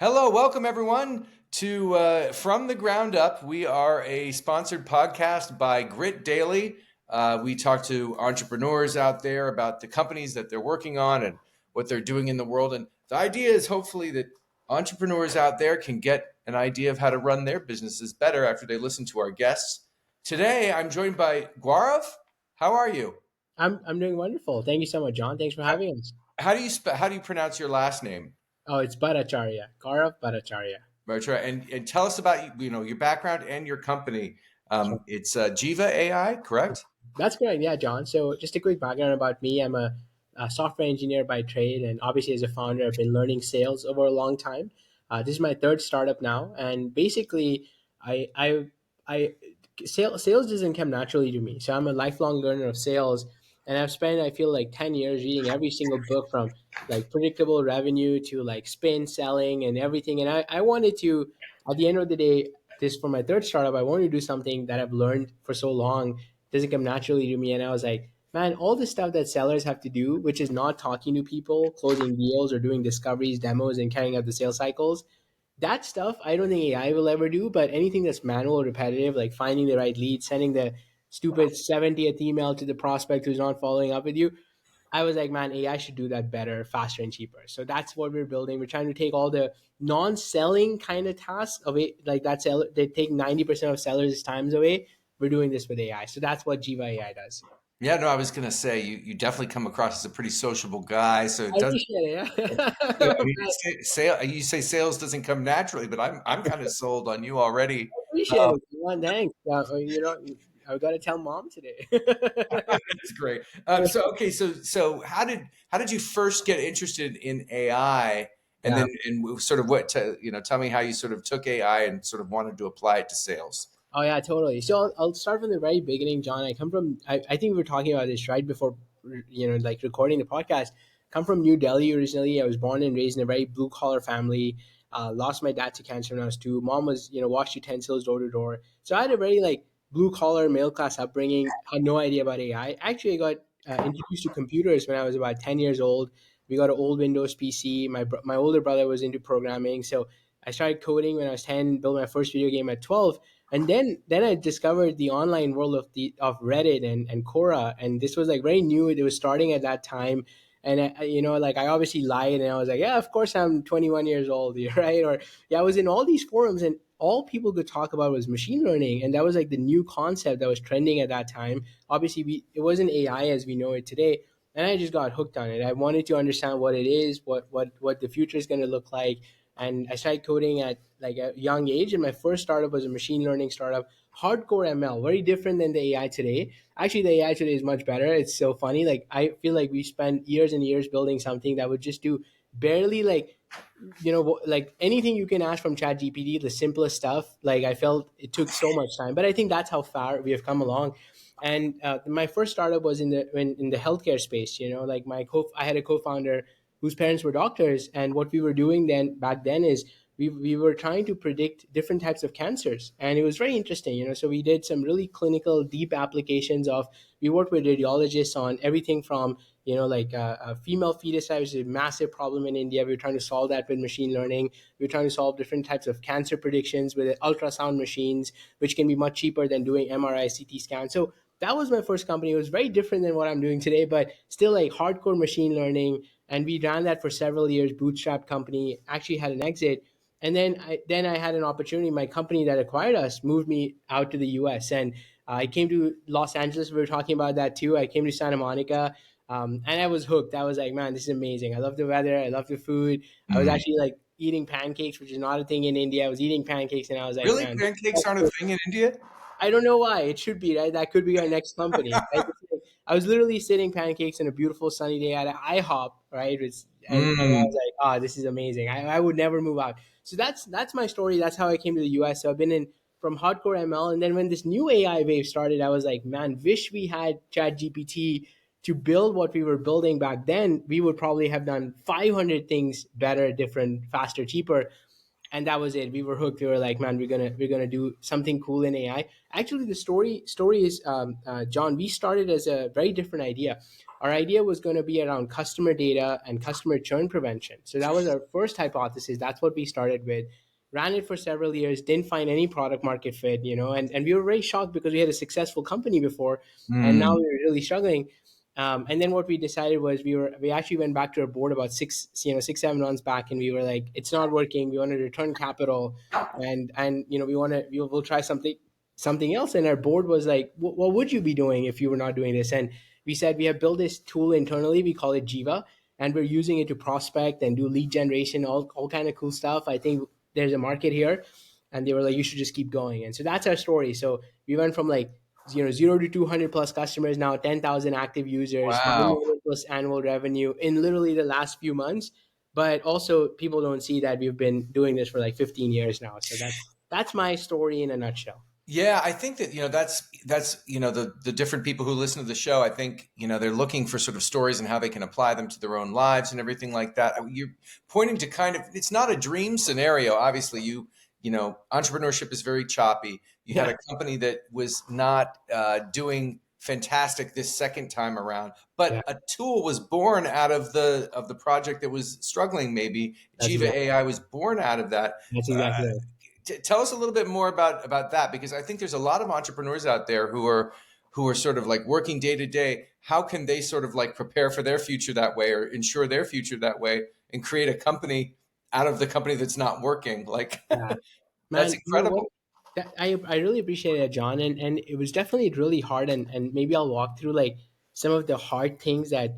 Hello, welcome everyone to From the Ground Up. We are a sponsored podcast by Grit Daily. We talk to entrepreneurs out there about the companies that they're working on and what they're doing in the world. And the idea is hopefully that entrepreneurs out there can get an idea of how to run their businesses better after they listen to our guests. Today, I'm joined by Gaurav. How are you? I'm doing wonderful. Thank you so much, John. Thanks for How, having us. how do you pronounce your last name? Oh, it's Bhattacharya, Gaurav Bhattacharya. Right, right. And tell us about your background and your company. Sure. It's Jeeva AI, correct? That's correct. Yeah, John. So just a quick background about me. I'm a software engineer by trade, and obviously as a founder, I've been learning sales over a long time. This is my third startup now, and basically, I sales doesn't come naturally to me. So I'm a lifelong learner of sales, and I've spent I feel like 10 years reading every single book from like predictable revenue to like spin selling and everything. And I wanted to, at the end of the day, this for my third startup, I wanted to do something that I've learned for so long doesn't come naturally to me. And I was like, man, all the stuff that sellers have to do, which is not talking to people, closing deals, or doing discoveries, demos, and carrying out the sales cycles, that stuff I don't think AI will ever do. But anything that's manual, repetitive, like finding the right lead, sending the stupid 70th email to the prospect who's not following up with you, I was like, man, AI should do that better, faster, and cheaper. So that's what we're building. We're trying to take all the non-selling kind of tasks away, like that seller, they take 90% of sellers' times away. We're doing this with AI. So that's what Jiva AI does. Yeah, no, I was going to say you definitely come across as a pretty sociable guy. So it I doesn't. appreciate it. Yeah, Yeah. I mean, sale. You say sales doesn't come naturally, but I'm kind of sold on you already. I appreciate it. One, thanks. I got to tell mom today. That's great. So okay, so how did you first get interested in AI, and Yeah. then sort of tell me how you sort of took AI and sort of wanted to apply it to sales. Oh yeah, totally. So I'll start from the very beginning, John. I come from. I think we were talking about this right before, like recording the podcast. Come from New Delhi originally. I was born and raised in a very blue collar family. Lost my dad to cancer when I was two. Mom was, washed utensils door to door. So I had a very like blue collar middle class upbringing. Had no idea about AI. Actually, I got introduced to computers when I was about 10 years old. We got an old Windows PC. My older brother was into programming, so I started coding when I was 10. Built my first video game at 12, and then I discovered the online world of Reddit and Quora, and this was like very new. It was starting at that time, and like I obviously lied, and I was like, yeah, of course I'm 21 years old, right? Or yeah, I was in all these forums, and all people could talk about was machine learning, and that was like the new concept that was trending at that time. Obviously, it wasn't AI as we know it today, and I just got hooked on it. I wanted to understand what it is, what the future is going to look like, and I started coding at like a young age. And my first startup was a machine learning startup, hardcore ML, very different than the AI today. Actually, the AI today is much better. It's so funny. Like I feel like we spent years and years building something that would just do barely like like anything you can ask from chat gpt, the simplest stuff. Like I felt it took so much time, but I think that's how far we have come along. And my first startup was in the healthcare space. Like I had a co-founder whose parents were doctors, and what we were doing then back then is we were trying to predict different types of cancers, and it was very interesting. So we did some really clinical deep applications of, we worked with radiologists on everything from like a female fetus is a massive problem in India. We were trying to solve that with machine learning. We were trying to solve different types of cancer predictions with ultrasound machines, which can be much cheaper than doing MRI, CT scan. So that was my first company. It was very different than what I'm doing today, but still like hardcore machine learning. And we ran that for several years. Bootstrap company, actually had an exit. And then I had an opportunity. My company that acquired us moved me out to the US, and I came to Los Angeles. We were talking about that too. I came to Santa Monica, and I was hooked. I was like, man, this is amazing. I love the weather. I love the food. I was Mhm. actually like eating pancakes, which is not a thing in India. I was eating pancakes, and I was like, Really, man, pancakes aren't a thing in India? I don't know why. It should be, right. That could be our next company. Right? I was literally sitting pancakes on a beautiful sunny day at an IHOP, right? And I was Mm. like, oh, this is amazing. I would never move out. So that's my story. That's how I came to the US. So I've been in from hardcore ML. And then when this new AI wave started, I was like, man, wish we had Chat GPT to build what we were building back then. We would probably have done 500 things better, different, faster, cheaper. and that was it. We were hooked. We were like, man, we're gonna do something cool in AI. Actually, the story is, John. We started as a very different idea. Our idea was going to be around customer data and customer churn prevention. So that was our first hypothesis. That's what we started with. Ran it for several years, didn't find any product market fit, and we were very shocked because we had a successful company before, and now Mm. we were really struggling. And then what we decided was we actually went back to our board about 6 7 months back, and we were like, it's not working. We want to return capital, and we'll try something else. And our board was like, what would you be doing if you were not doing this? And we said we have built this tool internally. We call it Jeeva, and we're using it to prospect and do lead generation, all kind of cool stuff. I think there's a market here. And they were like, you should just keep going. And so that's our story. So we went from like 0 to 200 plus customers, now 10,000 active users, 5 Wow. million plus annual revenue in literally the last few months. But also, people don't see that we've been doing this for like 15 years now. So that's my story in a nutshell. Yeah, I think that that's the different people who listen to the show. I think they're looking for sort of stories and how they can apply them to their own lives and everything like that. You're pointing to kind of, it's not a dream scenario. Obviously, entrepreneurship is very choppy. You had Yeah, a company that was not doing fantastic this second time around, yeah, but a tool was born out of the project that was struggling. Maybe that's Jeeva exactly AI was born out of that. that's Uh, exactly right. Tell us a little bit more about that, because I think there's a lot of entrepreneurs out there who are sort of like working day to day. How can they sort of like prepare for their future that way, or ensure their future that way, and create a company out of the company that's not working? Like Yeah, that's man. You know what? incredible. I really appreciate it, John, and it was definitely really hard, and maybe I'll walk through like some of the hard things that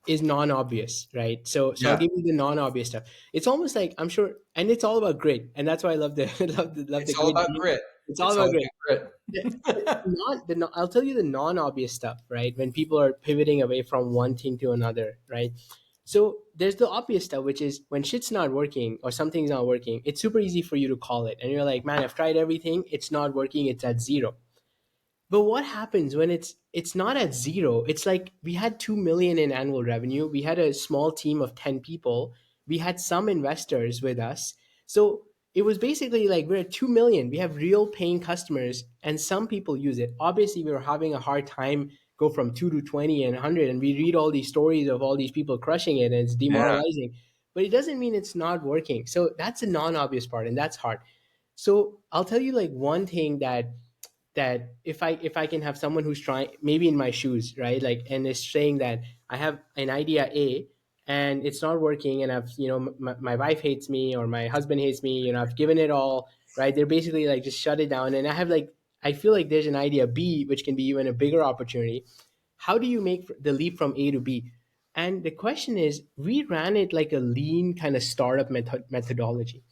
is non-obvious, right? So I'll Yeah, give you the non-obvious stuff. It's almost like, I'm sure, and it's all about grit, and that's why I love the love the it's all grit. about grit. It's all It's about all grit. about The, grit. I'll tell you the non-obvious stuff, right? When people are pivoting away from one thing to another, right? So there's the obvious stuff, which is when shit's not working or something's not working, it's super easy for you to call it, and you're like, man, I've tried everything, it's not working, it's at zero. But what happens when it's not at zero? It's like we had 2 million in annual revenue. We had a small team of 10 people. We had some investors with us. So it was basically like we're at 2 million. We have real paying customers and some people use it. Obviously, we were having a hard time go from 2 to 20 and 100, and we read all these stories of all these people crushing it and it's Yeah. demoralizing. But it doesn't mean it's not working. So that's a non-obvious part and that's hard. So I'll tell you like one thing that if I can have someone who's trying maybe in my shoes, right, like, and is saying that I have an idea A and it's not working, and I've my wife hates me or my husband hates me, I've given it all, right, they're basically like just shut it down, and I feel like there's an idea B which can be even a bigger opportunity. How do you make the leap from A to B? And the question is, we ran it like a lean kind of startup methodology.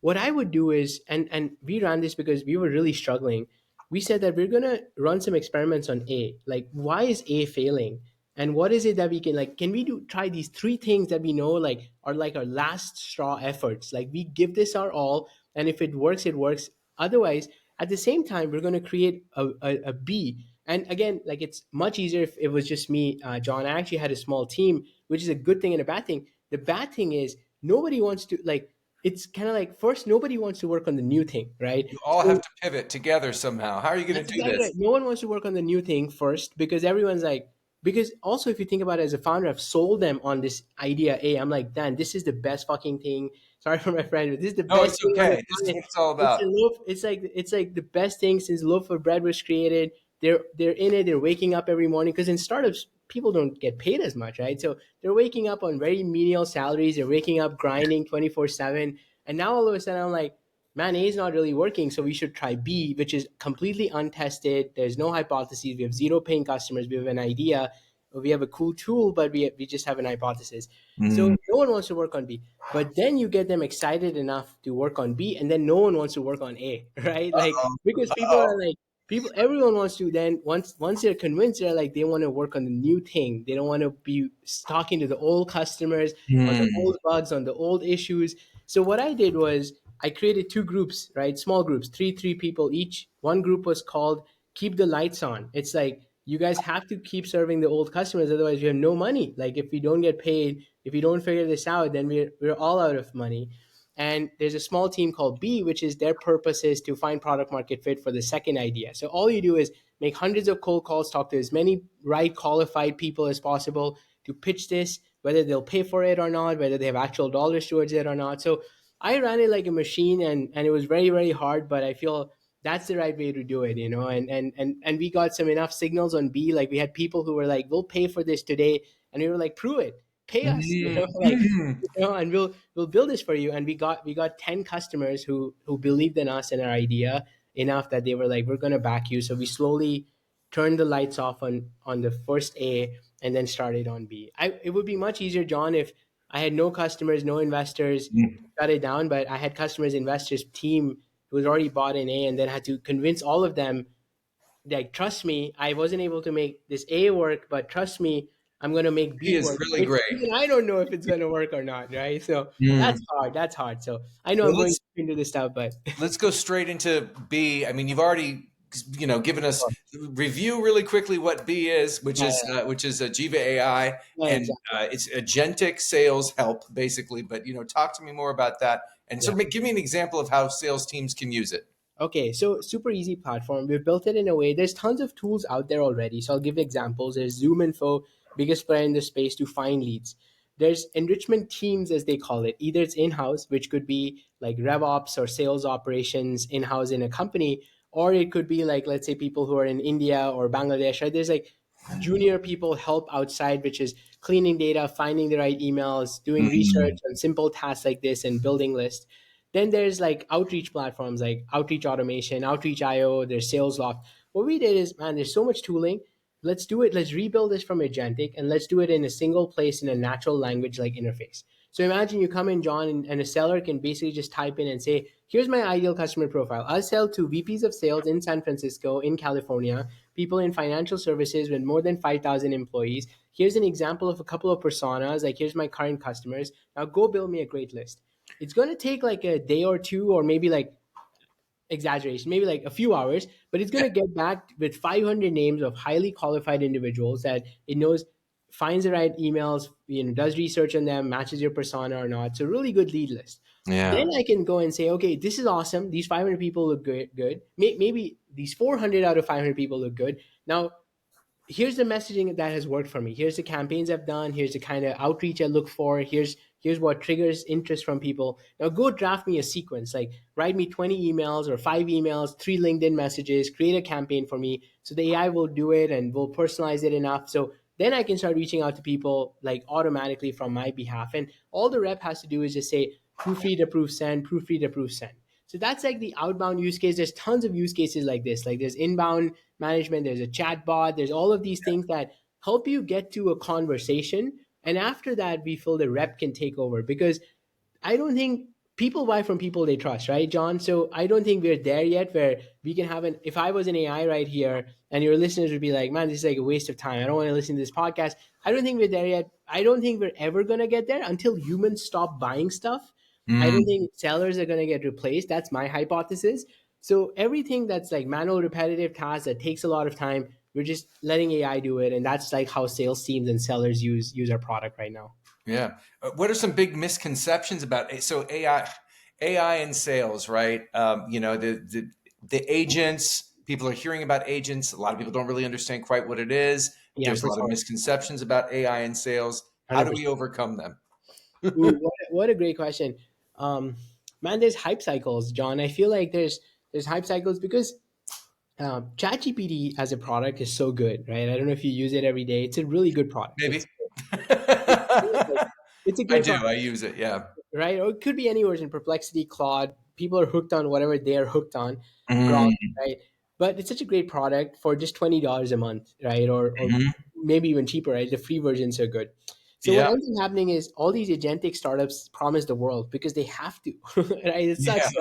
What I would do is, and we ran this because we were really struggling. We said that we're gonna run some experiments on A. Like, why is A failing? And what is it that we can, like, can we try these three things that we know like are like our last straw efforts? Like, we give this our all, and if it works, it works. Otherwise, at the same time, we're gonna create a B. And again, like, it's much easier if it was just me, John. I actually had a small team, which is a good thing and a bad thing. The bad thing is nobody wants to, like, it's kind of like, first, nobody wants to work on the new thing, right? You all have So to pivot together somehow. How are you going that's to do exactly right. this? No one wants to work on the new thing first because everyone's like, because also if you think about it as a founder, I've sold them on this idea A. I'm like, Dan, this is the best fucking thing. Sorry for my friend, but this is the No, best it's thing on the okay. This is planet. what it's all It's about. a loaf. It's like the best thing since loaf of bread was created. They're in it. They're waking up every morning because in startups people don't get paid as much, right? So they're waking up on very menial salaries. They're waking up grinding 24/7. And now all of a sudden I'm like, man, A is not really working, so we should try B, which is completely untested. There's no hypotheses. We have zero paying customers. We have an idea. We have a cool tool, but we just have an hypothesis. So Mm. no one wants to work on B. But then you get them excited enough to work on B, and then no one wants to work on A, right? Like, Uh-oh. because people Uh-oh. are like, everyone wants to, then once they're convinced, they're like, they want to work on the new thing. They don't want to be talking to the old customers on the Hmm. old bugs, on the old issues. So what I did was I created two groups, right? Small groups, three people each. One group was called Keep the Lights On. It's like, you guys have to keep serving the old customers, otherwise you have no money. Like, if we don't get paid, if we don't figure this out, then we're all out of money. and there's a small team called B, which is their purpose is to find product market fit for the second idea. So all you do is make hundreds of cold calls, talk to as many right qualified people as possible to pitch this, whether they'll pay for it or not, whether they have actual dollars towards it or not. So I ran it like a machine, and it was very, very hard, but I feel that's the right way to do it, and we got some enough signals on B. Like we had people who were like, we'll pay for this today. And we were like, prove it, pay us, like, Mhm. and we'll build this for you. And we got 10 customers who believed in us and our idea enough that they were like, we're gonna back you. So we slowly turned the lights off on the first A and then started on B. It would be much easier, John, if I had no customers, no investors, shut it down. But I had customers, investors, team who was already bought in A, and then had to convince all of them, like, trust me, I wasn't able to make this A work, but trust me, I'm going to make He B is work, really which great. even I don't know if it's going to work or not, right? So Mm. that's hard. So I know I'm Well, going into this stuff, but let's go straight into B. I mean, you've already given us review really quickly what B is, which yeah, is Jiva AI, yeah, and exactly. it's agentic sales help basically. But talk to me more about that, and Yeah. sort of give me an example of how sales teams can use it. Okay, so super easy platform. We've built it in a way. There's tons of tools out there already. So I'll give examples. There's Zoom Info, biggest player in the space to find leads. There's enrichment teams, as they call it. Either it's in-house, which could be like RevOps or sales operations in-house in a company, or it could be like, let's say, people who are in India or Bangladesh. Right? There's like junior people help outside, which is cleaning data, finding the right emails, doing research Mm. on simple tasks like this, and building lists. Then there's like outreach platforms like Outreach Automation, Outreach IO, there's SalesLoft. What we did is, man, there's so much tooling. Let's do it. Let's rebuild this from agentic, and let's do it in a single place in a natural language like interface. So imagine you come in, John, and a seller can basically just type in and say, here's my ideal customer profile. I'll sell to VPs of sales in San Francisco, in California, people in financial services with more than 5,000 employees. Here's an example of a couple of personas. Like, here's my current customers. Now go build me a great list. It's going to take like a day or two, or maybe like exaggeration, maybe like a few hours, but it's going Yeah, to get back with 500 names of highly qualified individuals that it knows, finds the right emails, does research on them, matches your persona or not. So really good lead list. Then yeah. I can go and say, okay, this is awesome. These 500 people look good. Maybe these 400 out of 500 people look good. Now here's the messaging that has worked for me. Here's the campaigns I've done. Here's the kind of outreach I look for. Here's what triggers interest from people. Now go draft me a sequence. Like, write me 20 emails or 5 emails, 3 LinkedIn messages, create a campaign for me. So the AI will do it and will personalize it enough. So then I can start reaching out to people like automatically from my behalf. And all the rep has to do is just say, proofread, approve, send, proofread, approve, send. So that's like the outbound use case. There's tons of use cases like this. Like, there's inbound management, there's a chat bot, there's all of these things that help you get to a conversation. And after that, we feel the rep can take over, because I don't think people buy from people they trust, right, John? So I don't think we're there yet where we can have an, if I was an AI right here and your listeners would be like, man, this is like a waste of time, I don't want to listen to this podcast. I don't think we're there yet. I don't think we're ever going to get there until humans stop buying stuff. I don't Mm. think sellers are going to get replaced. That's my hypothesis. So everything that's like manual repetitive tasks that takes a lot of time, we're just letting AI do it. And that's like how sales teams and sellers use our product right now. Yeah. What are some big misconceptions about AI in sales? Right. The agents. People are hearing about agents. A lot of people don't really understand quite what it is. Yeah, There's a for lot of sure. misconceptions about AI in sales. How do we 100%. overcome them? Ooh, what a great question. Um, Man, there's hype cycles, John. I feel like there's hype cycles because ChatGPT as a product is so good, right? I don't know if you use it every day. It's a really good product. Maybe. It's a I great do. product, I use it. Yeah. right? Or it could be any version, Perplexity, Claude. People are hooked on whatever they are hooked on, Grok, Mm. right? But it's such a great product for just $20 a month, right? Or Mhm. maybe even cheaper, right? The free versions are good. So what Yeah. ends up happening is all these agentic startups promise the world because they have to, right? It Yeah. sucks.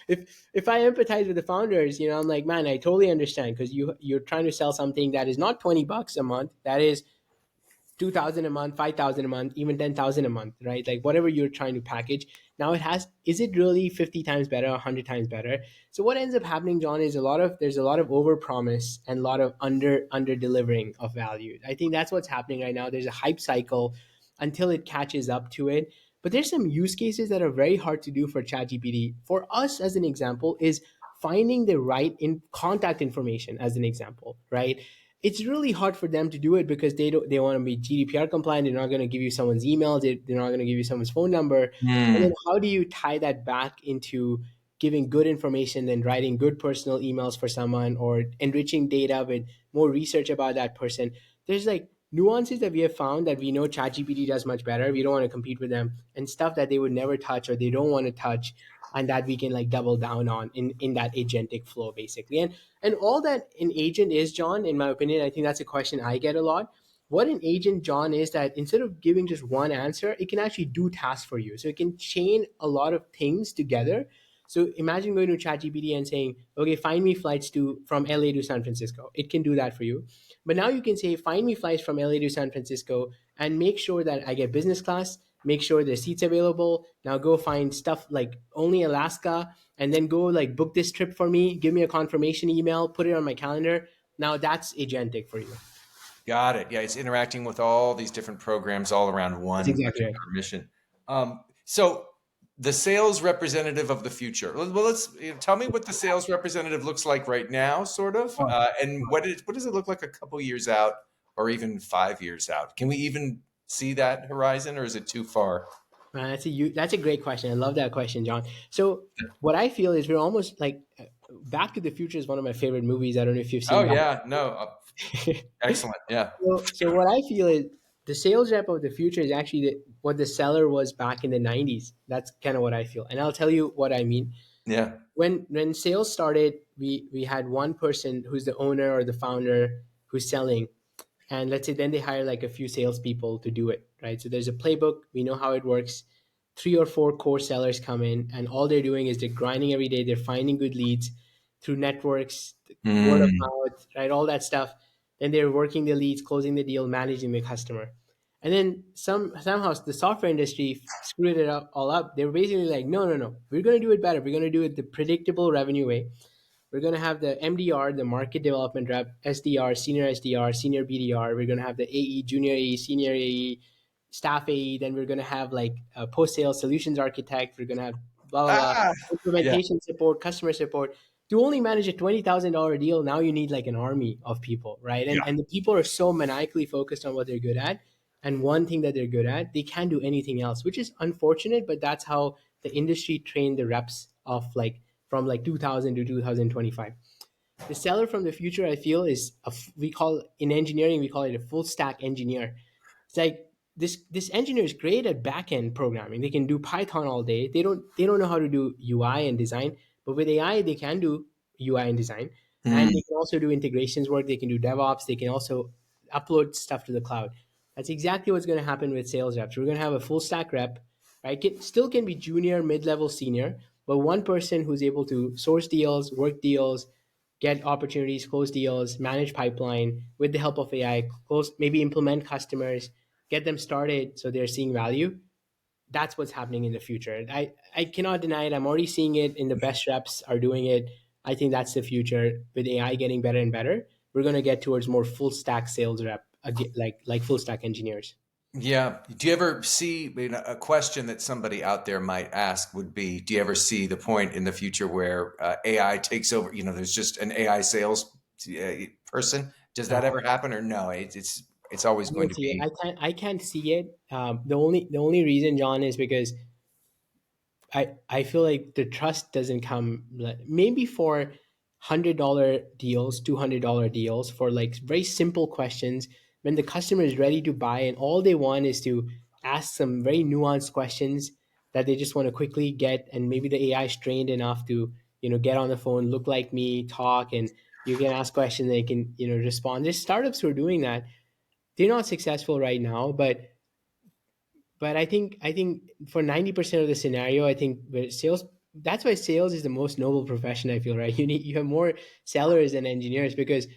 Like, if I empathize with the founders, I'm like, man, I totally understand, because you're trying to sell something that is not $20 a month, that is 2,000 a month, 5,000 a month, even 10,000 a month, right? Like, whatever you're trying to package. Now is it really 50 times better, 100 times better? So what ends up happening, John, is there's a lot of over promise and a lot of under delivering of value. I think that's what's happening right now. There's a hype cycle until it catches up to it. But there's some use cases that are very hard to do for ChatGPT. For us, as an example, is finding the right in contact information. As an example, right? It's really hard for them to do it because they want to be GDPR compliant. They're not going to give you someone's email. They're not going to give you someone's phone number. And then Hmm. how do you tie that back into giving good information, then writing good personal emails for someone, or enriching data with more research about that person? There's like nuances that we have found that we know ChatGPT does much better. We don't want to compete with them, and stuff that they would never touch or they don't want to touch, and that we can like double down on in that agentic flow basically. And all that an agent is, John, in my opinion, I think that's a question I get a lot. What an agent, John, is that instead of giving just one answer, it can actually do tasks for you. So it can chain a lot of things together. So imagine going to ChatGPT and saying, "Okay, find me flights to from LA to San Francisco." It can do that for you. But now you can say, "Find me flights from LA to San Francisco and make sure that I get business class. Make sure there's seats available. Now go find stuff like only Alaska, and then go like book this trip for me. Give me a confirmation email. Put it on my calendar." Now that's agentic for you. Got it. Yeah, it's interacting with all these different programs all around That's one exactly right. particular mission. So the sales representative of the future. Well, let's tell me what the sales representative looks like right now, sort of, Oh, and what does it look like a couple years out, or even 5 years out? Can we even see that horizon, or is it too far? that's a great question. I love that question, John. So what I feel is we're almost like Back to the Future is one of my favorite movies. I don't know if you've Oh seen Back. yeah, no, excellent. Yeah, So what I feel is the sales rep of the future is actually what the seller was back in the 90s. That's kind of what I feel. And I'll tell you what I mean. yeah. When sales started, we had one person who's the owner or the founder who's selling, and let's say then they hire like a few salespeople to do it, right? So there's a playbook. We know how it works. Three or four core sellers come in, and all they're doing is they're grinding every day. They're finding good leads through networks, word of Mm. mouth, right? All that stuff. Then they're working the leads, closing the deal, managing the customer. And then somehow the software industry screwed it up all up. They were basically like, no, no, no, we're going to do it better. We're going to do it the predictable revenue way. We're going to have the MDR, the market development rep, SDR, senior BDR. We're going to have the AE, junior AE, senior AE, staff AE. Then we're going to have like a post sales solutions architect. We're going to have blah, blah, blah, Ah, yeah, implementation support, customer support. To only manage a $20,000 deal, now you need like an army of people, right? yeah. And the people are so maniacally focused on what they're good at. And one thing that they're good at, they can't do anything else, which is unfortunate, but that's how the industry trained the reps of like from like 2000 to 2025. The seller from the future, I feel, is we call in engineering, we call it a full stack engineer. It's like this engineer is great at back end programming. They can do Python all day. They don't know how to do UI and design, but with AI they can do UI and design, and Mm. they can also do integrations work. They can do DevOps. They can also upload stuff to the cloud. That's exactly what's going to happen with sales reps. We're going to have a full stack rep, right? Still can be junior, mid level, senior, but one person who's able to source deals, work deals, get opportunities, close deals, manage pipeline with the help of AI, close maybe implement customers, get them started so they're seeing value. That's what's happening in the future. I cannot deny it. I'm already seeing it in the best reps are doing it. I think that's the future with AI getting better and better. We're going to get towards more full stack sales rep, like full stack engineers. Yeah. Do you ever see, a question that somebody out there might ask would be, do you ever see the point in the future where AI takes over? There's just an AI sales person. Does that ever happen, or no? It's always I going don't to see it. be. I can't see it. The only reason, John, is because I feel like the trust doesn't come maybe for $100 deals, $200 deals for like very simple questions when the customer is ready to buy and all they want is to ask some very nuanced questions that they just want to quickly get, and maybe the AI is trained enough to get on the phone, look like me, talk, and you can ask questions, they can respond. There's startups who are doing that. They're not successful right now, but I think for 90% of the scenario, I think where sales, that's why sales is the most noble profession, I feel, right? You have more sellers than engineers because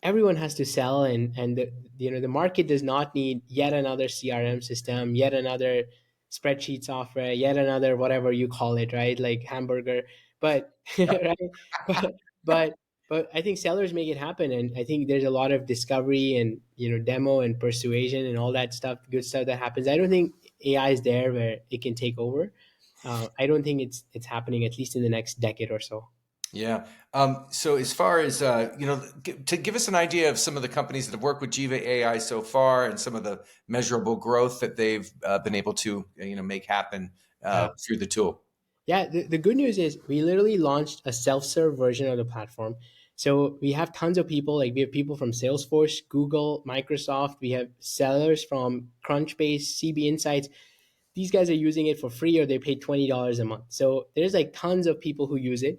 everyone has to sell, and the market does not need yet another CRM system, yet another spreadsheet software, yet another whatever you call it, right? Like hamburger. But right? But but but I think sellers make it happen, and I think there's a lot of discovery and demo and persuasion and all that stuff, good stuff that happens. I don't think AI is there where it can take over. I don't think it's happening at least in the next decade or so. Yeah. So as far as to give us an idea of some of the companies that have worked with Jiva AI so far, and some of the measurable growth that they've been able to make happen Uh, through the tool. Yeah, the good news is we literally launched a self-serve version of the platform. So we have tons of people, like we have people from Salesforce, Google, Microsoft, we have sellers from Crunchbase, CB Insights. These guys are using it for free or they pay $20 a month. So there's like tons of people who use it.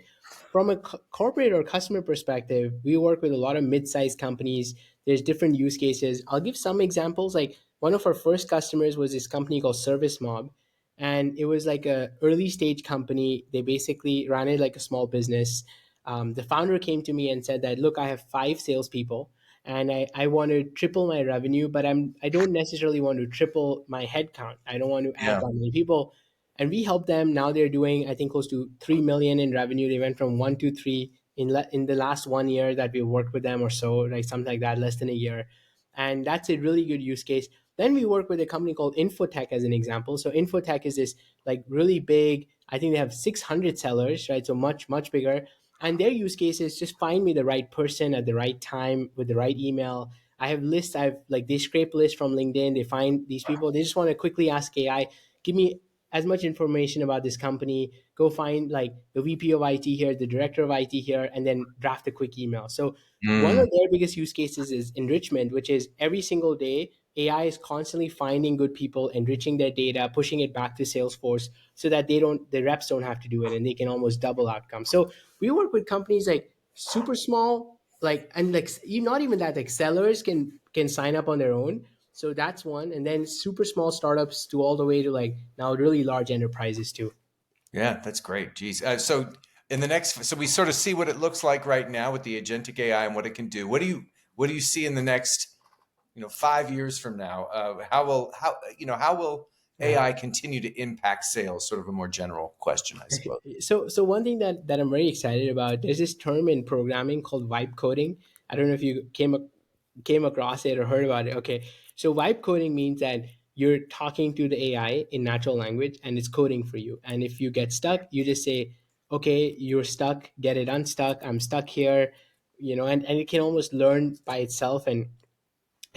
From a corporate or customer perspective, we work with a lot of mid-sized companies. There's different use cases. I'll give some examples. Like one of our first customers was this company called Service Mob, and it was like a early stage company. They basically ran it like a small business. The founder came to me and said that, look, I have 5 salespeople and I want to triple my revenue, but I don't necessarily want to triple my headcount. I don't want to add Yeah. that many people. And we helped them. Now they're doing, I think, close to 3 million in revenue. They went from 1 to 3 in the last 1 year that we worked with them or so, like something like that, less than a year. And that's a really good use case. Then we work with a company called Infotech as an example. So Infotech is this like really big. I think they have 600 sellers, right? So much much bigger. And their use case is just find me the right person at the right time with the right email. I have lists. I've like they scrape lists from LinkedIn. They find these people. They just want to quickly ask AI, give me as much information about this company. Go find like the VP of IT here, the director of IT here, and then draft a quick email. So one Mm. of their biggest use cases is enrichment, which is every single day AI is constantly finding good people, enriching their data, pushing it back to Salesforce so that the reps don't have to do it and they can almost double outcomes. So we work with companies like super small, like and like not even that, like sellers can sign up on their own. So that's one, and then super small startups to all the way to like now really large enterprises too. Yeah, that's great. Geez. So in the next, so we sort of see what it looks like right now with the agentic AI and what it can do. What do you see in the next 5 years from now? How will Uh, AI continue to impact sales? Sort of a more general question, I suppose. so one thing that I'm very excited about, there's this term in programming called vibe coding. I don't know if you came across it or heard about it. Okay, so vibe coding means that you're talking to the AI in natural language and it's coding for you. And if you get stuck, you just say, "Okay, you're stuck. Get it unstuck. I'm stuck here." And it can almost learn by itself and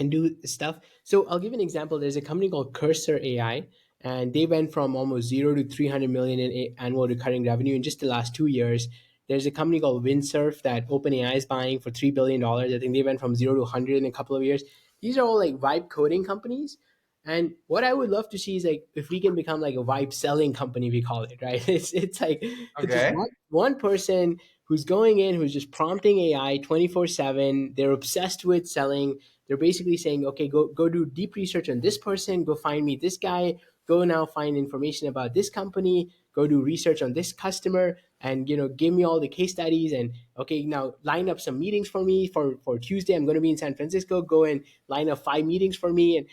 do stuff. So I'll give an example. There's a company called Cursor AI, and they went from almost zero to 300 million in annual recurring revenue in just the last 2 years. There's a company called Windsurf that OpenAI is buying for $3 billion. I think they went from zero to 100 in a couple of years. These are all like vibe coding companies. And what I would love to see is like if we can become like a vibe selling company, we call it, right? It's like it's just Okay. one person who's going in, who's just prompting AI 24/7. They're obsessed with selling. They're basically saying, okay, go do deep research on this person, go find me this guy, go now find information about this company, go do research on this customer, and give me all the case studies. And okay, now line up some meetings for me for Tuesday. I'm going to be in San Francisco. Go and line up 5 meetings for me. And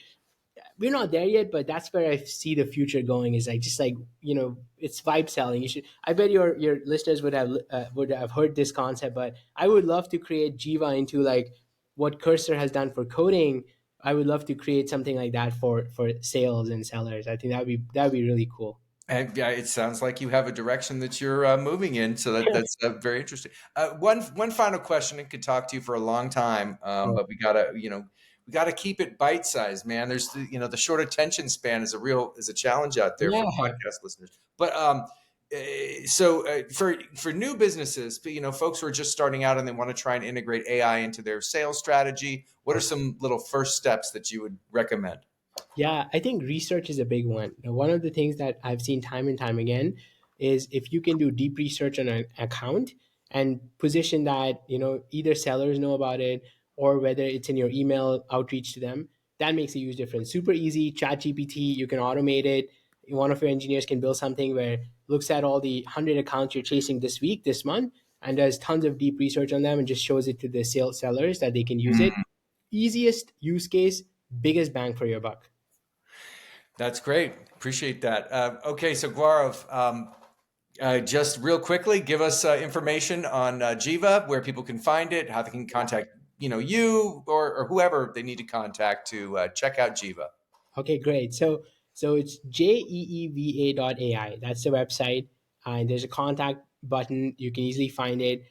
we're not there yet, but that's where I see the future going. Is like just like it's vibe selling. You should. I bet your listeners would have heard this concept, but I would love to create Jiva into like what Cursor has done for coding. I would love to create something like that for sales and sellers. I think that would be really cool. And yeah, it sounds like you have a direction that you're moving in, so that's very interesting. One final question. I could talk to you for a long time, Oh, but we gotta keep it bite sized, man. There's the short attention span is a challenge out there for yeah. podcast listeners. But for new businesses, folks who are just starting out and they want to try and integrate AI into their sales strategy, what are some little first steps that you would recommend? Yeah, I think research is a big one. Now, one of the things that I've seen time and time again is if you can do deep research on an account and position that, either sellers know about it or whether it's in your email outreach to them, that makes a huge difference. Super easy, chat GPT, you can automate it. One of your engineers can build something where looks at all the 100 accounts you're chasing this week, this month, and does tons of deep research on them and just shows it to the sales sellers that they can use it. Easiest use case, biggest bang for your buck. That's great. Appreciate that. Okay, so Gaurav, just real quickly, give us information on Jiva, where people can find it, how they can contact you or whoever they need to contact to check out Jiva. Okay, great. So So it's jeeva.ai. That's the website. And there's a contact button. You can easily find it.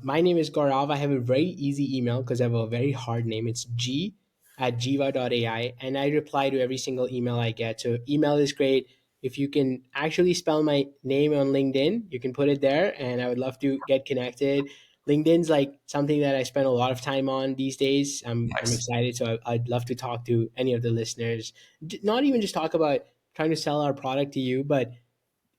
My name is Gaurav. I have a very easy email because I have a very hard name. It's g@jiva.ai. And I reply to every single email I get. So email is great. If you can actually spell my name on LinkedIn, you can put it there. And I would love to get connected. LinkedIn's like something that I spend a lot of time on these days. I'm Nice. excited, so I'd love to talk to any of the listeners. Not even just talk about trying to sell our product to you, but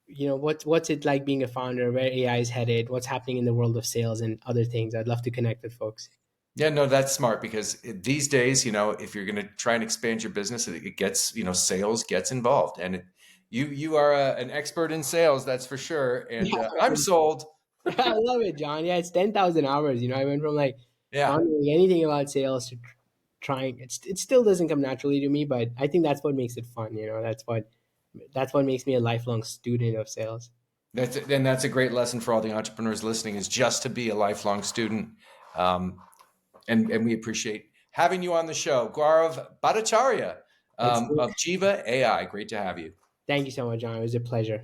what's it like being a founder, where AI is headed, what's happening in the world of sales and other things. I'd love to connect with folks. Yeah, no, that's smart because these days, if you're going to try and expand your business, it gets, sales gets involved, and you are an expert in sales, that's for sure. And I'm sold. I love it, John. Yeah, it's 10,000 hours. I went from like Yeah, not knowing anything about sales to trying. It still doesn't come naturally to me, but I think that's what makes it fun. That's what makes me a lifelong student of sales. that's a great lesson for all the entrepreneurs listening, is just to be a lifelong student. Um, and we appreciate having you on the show, Gaurav Bhattacharya It's of Jeeva AI. Great to have you. Thank you so much, John. It was a pleasure.